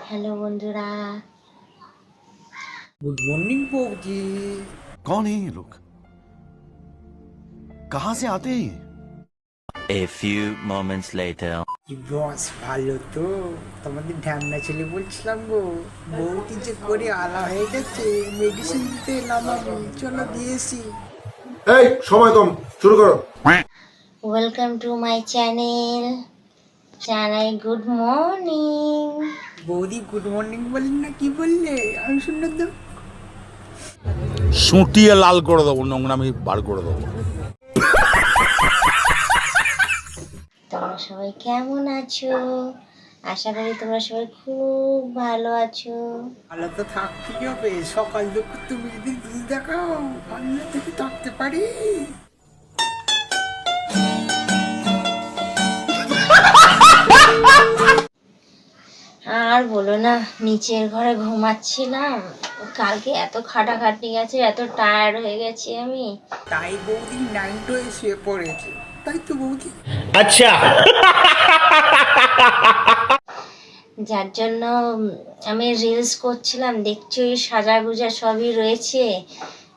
Hello बंधुरा। Good morning बौजी। कौन है ये लोग? कहाँ से आते हैं ये? A few moments later. বস ভালো তো? তোমাদের ঢ্যামনা ছেলে বলছিলাম গো, বৌদি যে করে আলা হয়ে গেছে, মেডিসিন দিতে এলাম আমি, চলো দিয়েছি। এই সময় কম, শুরু করো। Welcome to my channel. জানাই গুড মর্নিং। বৌদি গুড মর্নিং বললেন না, কি বললে আমি শুনলাম তো। সুটিয়ে লাল করে দেবো, নোংরামি বার করে দেবো। তোমরা সবাই কেমন আছো? আশা করি তোমরা সবাই খুব ভালো আছো। ভালো তো থাকতেই হবে, সকাল দুপুর তুমি যদি দুধ দেখাও ভালো থেকে থাকতে পারি। আর বলো না, নিচের ঘরে ঘুমাচ্ছিলাম, কালকে এত খাটাখাটনি গেছে, এত টায়ার্ড হয়ে গেছি আমি। তাই বৌদি নাইট হয়ে শুয়ে পড়েছে, তাই তো বৌদি। যার জন্য আমি রিলস করছিলাম, দেখছি ওই সাজাগুজা সবই রয়েছে।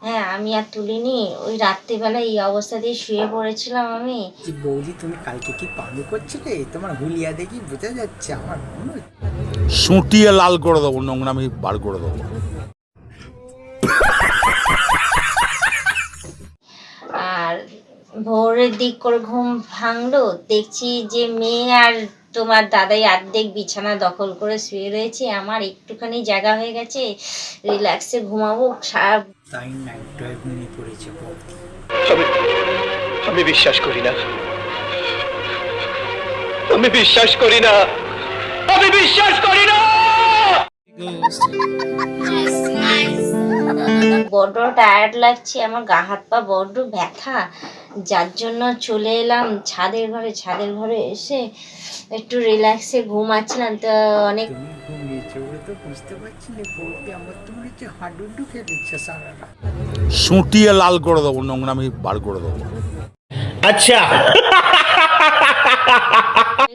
হ্যাঁ, আমি আর তুলিনি, ওই রাত্রিবেলা এই অবস্থা দিয়ে শুয়ে পড়েছিলাম আমি। যে বৌদি তুমি কালকে কি পানি করছিলে? তোমার হুলিয়া দেখি বোঝা যাচ্ছে আমার মনে হচ্ছে। সুটিয়ে লাল করে দেবো, নোংরামি বার করে দেবো। আর ভোরের দিক করে ঘুম ভাঙলো, দেখছি যে মেয়ে আর তোমার দাদাই অর্ধেক বিছানা দখল করে শুয়ে রয়েছে। আমার একটুখানি জায়গা হয়ে গেছে, রিল্যাক্সে ঘুমাবো। তাই নাইট হয়ে ঘুমিয়ে পড়েছে বৌদি। আমি বিশ্বাস করি না, আমি বিশ্বাস করি না, আমি বিশ্বাস করি না। বড্ড টায়ার্ড লাগছে, আমার গা হাত পা বড্ড ব্যথা, যার জন্য চলে এলাম ছাদের ঘরে। ছাদের ঘরে এসে একটু রিল্যাক্সে ঘুমাচ্ছিলাম, তো অনেক তুমি ঘুমিয়েছো বলে তো বুঝতে পারছি না বৌদি, আমার তো মনে হচ্ছে হাডুডু খেলেছে সারা রাত। সুটিয়ে লাল করে দেবো, নোংরামি বার করে দেবো।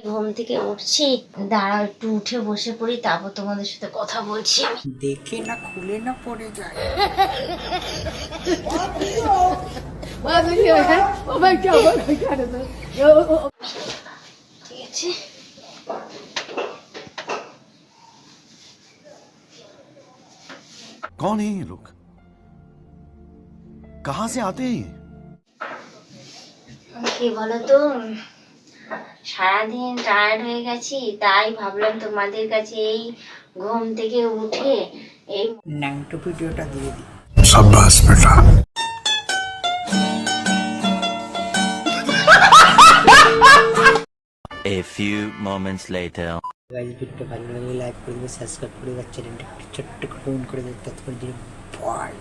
ঘুম থেকে উঠছি, দাঁড়াও একটু উঠে বসে পড়ি, তারপর তোমাদের সাথে কথা বলছি আমি। দেখে না খুলে না পড়ে যায়। ঠিক আছে, कौन है ये लोग? कहाँ से आते हैं ये? কি বলো তো, সারাদিন টায়ার্ড হয়ে গেছি, তাই ভাবলাম তোমাদের কাছে এই ঘুম থেকে উঠে এই নাইটো ভিডিওটা দিয়ে দিই। शाबाश बेटा। A few moments later. Guys ভিডিওটা ভালো লাগলে লাইক করে দেবে, সাবস্ক্রাইব করে দেবে, চ্যানেলটা ছোট্ট করে ফোন করে দেবে। ততক্ষণ দিন বাই।